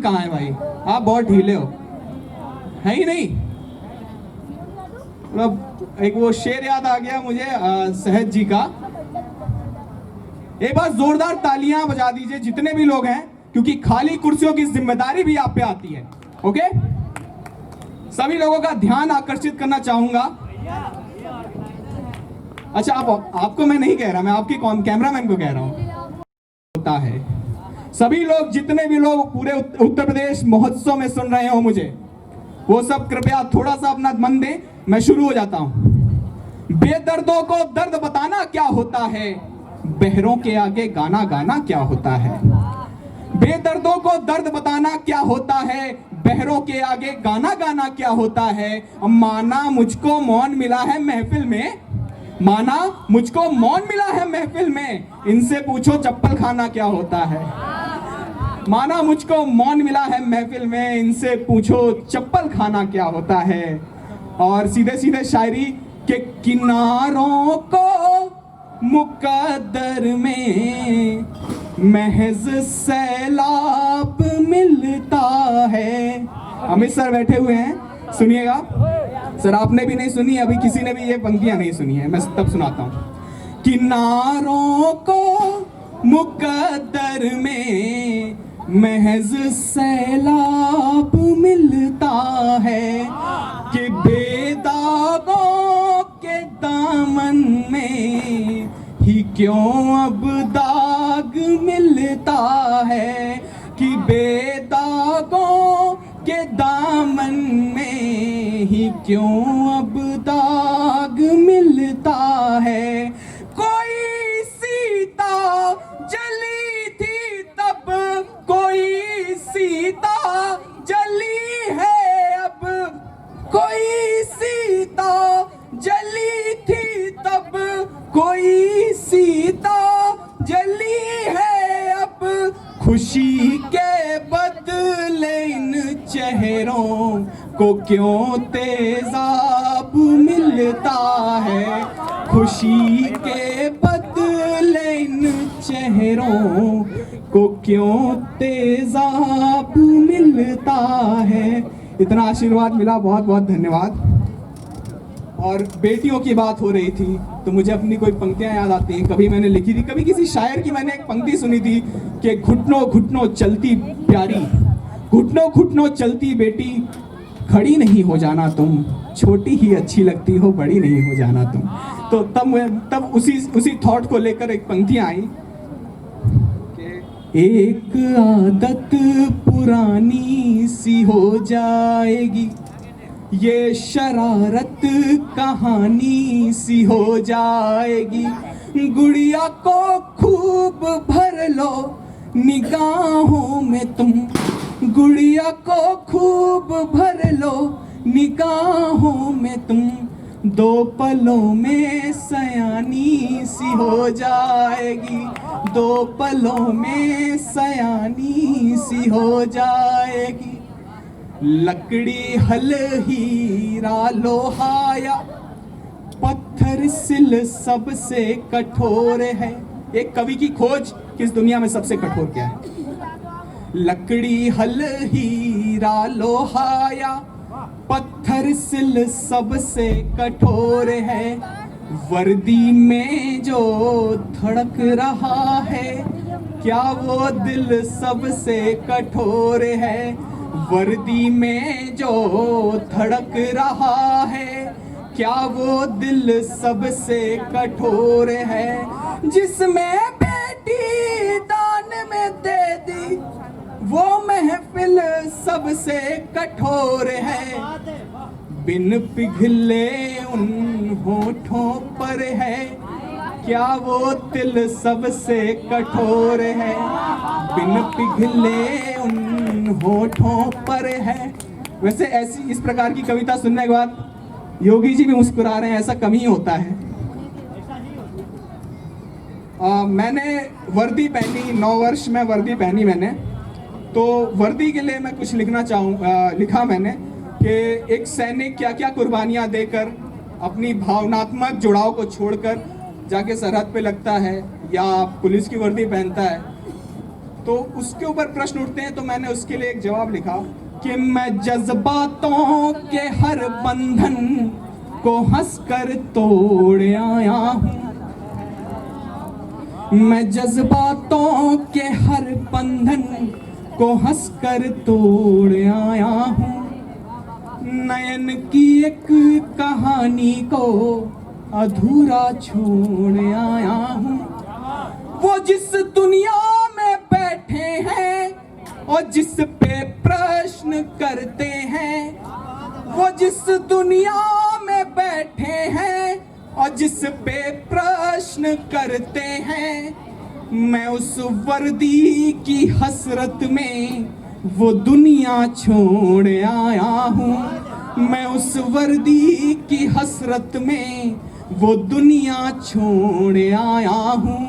कहाँ है भाई? आप बहुत ढीले हो, है ही नहीं। मतलब एक वो शेर याद आ गया मुझे सहज जी का। एक बार जोरदार तालियां बजा दीजिए जितने भी लोग हैं, क्योंकि खाली कुर्सियों की जिम्मेदारी भी आप पे आती है। ओके, सभी लोगों का ध्यान आकर्षित करना चाहूंगा। अच्छा, आपको मैं नहीं कह रहा, मैं आपके कैमरामैन को कह रहा हूं। होता है सभी लोग, जितने भी लोग पूरे उत्तर प्रदेश महोत्सव में सुन रहे हो मुझे, वो सब कृपया थोड़ा सा अपना मन दें। मैं शुरू हो जाता हूं। बेदर्दों को दर्द बताना क्या होता है, बहरों के आगे गाना गाना क्या होता है। बेदर्दों को दर्द बताना क्या होता है, बहरों के आगे गाना गाना क्या होता है। माना मुझको मौन मिला है महफिल में, माना मुझको मौन मिला है महफिल में, इनसे पूछो चप्पल खाना क्या होता है। माना मुझको मौन मिला है महफिल में, इनसे पूछो चप्पल खाना क्या होता है। और सीधे सीधे शायरी के किनारों को मुकद्दर में महज सैलाब मिलता है। अमित सर बैठे हुए हैं, सुनिएगा सर। आपने भी नहीं सुनी अभी, किसी ने भी ये पंक्तियां नहीं सुनी है, मैं तब सुनाता हूं। किनारों को मुकद्दर में महज सैलाब मिलता है, कि बेदागों के दामन में ही क्यों अब दाग मिलता है, कि बेदागों के दामन में ही क्यों अब दाग मिलता है। कोई सीता जली थी तब, कोई सीता जली है अब, कोई सीता जली थी तब, कोई सीता जली है अब। खुशी के बदले इन चेहरों को क्यों तेजाब मिलता है, खुशी के बदले इन चेहरों को क्यों तेजाब मिलता है। इतना आशीर्वाद मिला, बहुत बहुत धन्यवाद। और बेटियों की बात हो रही थी तो मुझे अपनी कोई पंक्तियां याद आती हैं। कभी मैंने लिखी थी, कभी किसी शायर की मैंने एक पंक्ति सुनी थी कि घुटनों घुटनों चलती प्यारी, घुटनों घुटनों चलती बेटी, खड़ी नहीं हो जाना तुम, छोटी ही अच्छी लगती हो, बड़ी नहीं हो जाना तुम। तो तब उसी थॉट को लेकर एक पंक्तियां आई। एक आदत पुरानी सी हो जाएगी, ये शरारत कहानी सी हो जाएगी। गुड़िया को खूब भर लो निगाहों में तुम, गुड़िया को खूब भर लो निगाहों में तुम, दो पलों में सयानी सी हो जाएगी, दो पलों में सयानी सी हो जाएगी। लकड़ी हल हीरा लोहाया, पत्थर सिल सबसे कठोर है। एक कवि की खोज कि इस दुनिया में सबसे कठोर क्या है। लकड़ी हल हीरा लोहाया, पत्थर सिल सबसे कठोर है। वर्दी में जो धड़क रहा है, क्या वो दिल सबसे कठोर है। वर्दी में जो धड़क रहा है, क्या वो दिल सबसे कठोर है। जिसमें बेटी दान में दे दी, वो महफिल सबसे कठोर है। बिन पिघले उन होठों पर है, क्या वो तिल सबसे कठोर है। बिन पिघले उन होठों पर है। वैसे ऐसी इस प्रकार की कविता सुनने के बाद योगी जी भी मुस्कुरा रहे हैं, ऐसा कम ही होता है। मैंने वर्दी पहनी, 9 वर्ष में वर्दी पहनी मैंने। तो वर्दी के लिए मैं कुछ लिखा मैंने कि एक सैनिक क्या क्या कुर्बानियां देकर अपनी भावनात्मक जुड़ाव को छोड़कर जाके सरहद पे लगता है या पुलिस की वर्दी पहनता है। तो उसके ऊपर प्रश्न उठते हैं, तो मैंने उसके लिए एक जवाब लिखा कि मैं जज्बातों के हर बंधन को हंसकर तोड़ आया हूँ। मैं जज्बातों के हर बंधन को हंसकर तोड़ आया हूँ। नयन की एक कहानी को अधूरा छोड़ आया हूँ। वो जिस दुनिया में बैठे हैं और जिस पे प्रश्न करते हैं, वो जिस दुनिया में बैठे हैं और जिस पे प्रश्न करते हैं, मैं उस वर्दी की हसरत में वो दुनिया छोड़ आया हूँ। मैं उस वर्दी की हसरत में वो दुनिया छोड़ आया हूँ।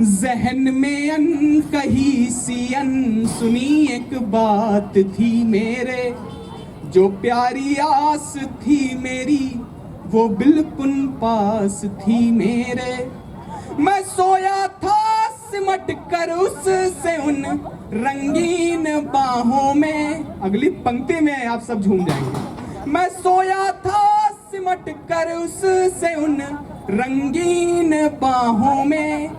जहन में अनकही सी अनसुनी एक बात थी मेरे, जो प्यारी आस थी मेरी वो बिल्कुल पास थी मेरे। मैं सोया था सिमट कर उससे उन रंगीन बाहों में। अगली पंक्ति में आप सब झूम जाएंगे। मैं सोया था सिमट कर उससे उन रंगीन बाहों में,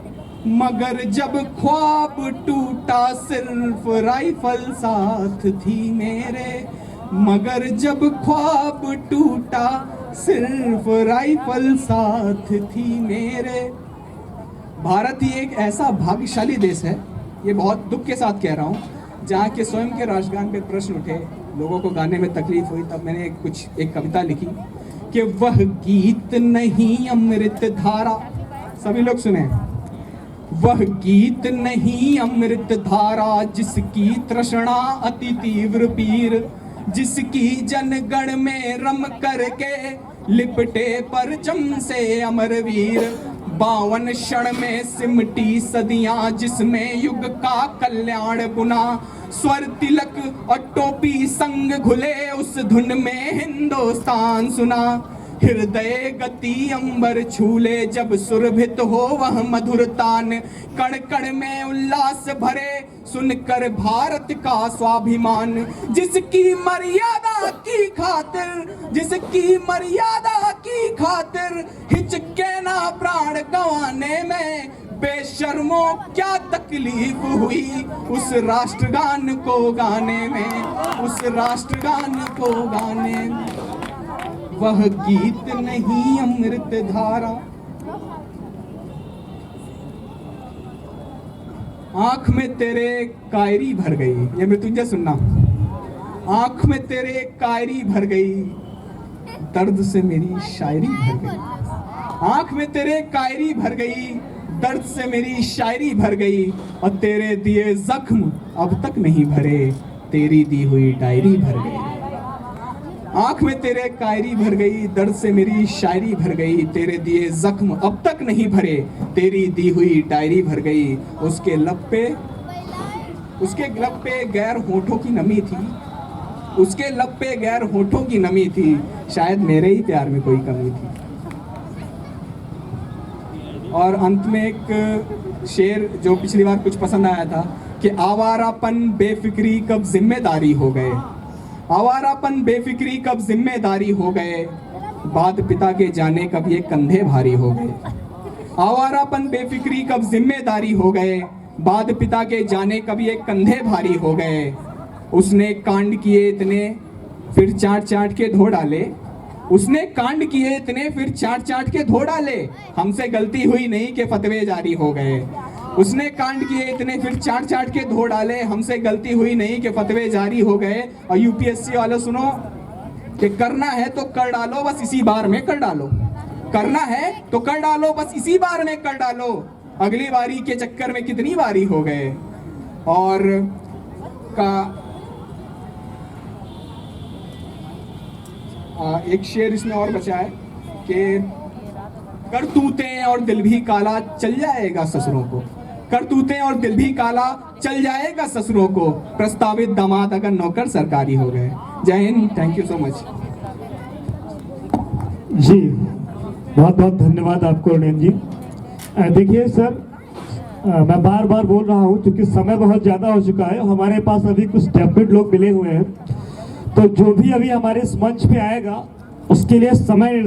मगर जब ख्वाब टूटा सिर्फ राइफल साथ थी मेरे। मगर जब ख्वाब टूटा सिर्फ राइफल साथ थी मेरे। भारत ही एक ऐसा भाग्यशाली देश है, ये बहुत दुख के साथ कह रहा हूँ, जहाँ के स्वयं के राष्ट्रगान पे प्रश्न उठे, लोगों को गाने में तकलीफ हुई, तब मैंने एक कविता लिखी कि वह गीत नहीं अमृत धारा। सभी लोग सुने। वह गीत नहीं अमृत धारा जिसकी तृष्णा अति तीव्र पीर, जिसकी जनगण में रम करके लिपटे परचम से अमरवीर। 52 क्षण में सिमटी सदियां जिसमें युग का कल्याण बुना, स्वर तिलक और टोपी संग घुले उस धुन में हिंदुस्तान सुना। हृदय गति अंबर छूले जब सुरभित हो वह मधुर तान, कण कण में उल्लास भरे सुनकर भारत का स्वाभिमान। जिसकी मर्यादा की खातिर, जिसकी मर्यादा की खातिर हिचके ना प्राण गंवाने में, बेशर्मों क्या तकलीफ हुई उस राष्ट्रगान को गाने में, उस राष्ट्रगान को गाने में। वह गीत नहीं अमृत धारा। आंख में तेरे कायरी भर गई, ये मृत्युंजय सुनना। आंख में तेरे कायरी भर गई, दर्द से मेरी शायरी भर गई। आंख में तेरे कायरी भर गई, दर्द से मेरी शायरी भर गई। और तेरे दिए जख्म अब तक नहीं भरे, तेरी दी हुई डायरी भर गई। आंख में तेरे कायरी भर गई, दर्द से मेरी शायरी भर गई। तेरे दिए जख्म अब तक नहीं भरे, तेरी दी हुई डायरी भर गई। उसके लब पे गैर होठों की नमी थी, उसके लब पे गैर होठों की नमी थी। शायद मेरे ही प्यार में कोई कमी थी। और अंत में एक शेर जो पिछली बार कुछ पसंद आया था कि आवारापन बेफिक्री कब जिम्मेदारी हो गए। आवारापन बेफिक्री कब जिम्मेदारी हो गए, बाद पिता के जाने कब ये कंधे भारी हो गए। आवारापन बेफिक्री कब जिम्मेदारी हो गए, बाद पिता के जाने कब ये कंधे भारी हो गए। उसने कांड किए इतने फिर चाट चाट के धो डाले, उसने कांड किए इतने फिर चाट चाट के धो डाले। हमसे गलती हुई नहीं कि फतवे जारी हो गए। उसने कांड किए इतने फिर चाट चाट के धो डाले, हमसे गलती हुई नहीं कि फतवे जारी हो गए। और यूपीएससी वालों सुनो कि करना है तो कर डालो, बस इसी बार में कर डालो। करना है तो कर डालो, बस इसी बार में कर डालो। अगली बारी के चक्कर में कितनी बारी हो गए। और एक शेर इसमें और बचा है कि करतूतें और दिल भी काला चल जाएगा ससुरों को। करतूतें और दिल भी काला चल जाएगा ससुरों को, प्रस्तावित दामाद अगर नौकर सरकारी हो गए। जय हिंद, थैंक यू सो मच। जी बहुत बहुत धन्यवाद आपको अरुण जी। देखिए सर, मैं बार बार बोल रहा हूँ क्योंकि समय बहुत ज़्यादा हो चुका है, हमारे पास अभी कुछ डेफिनेट लोग मिले हुए हैं, तो जो भी अभी हमारे इस मंच पे आएगा उसके लिए समय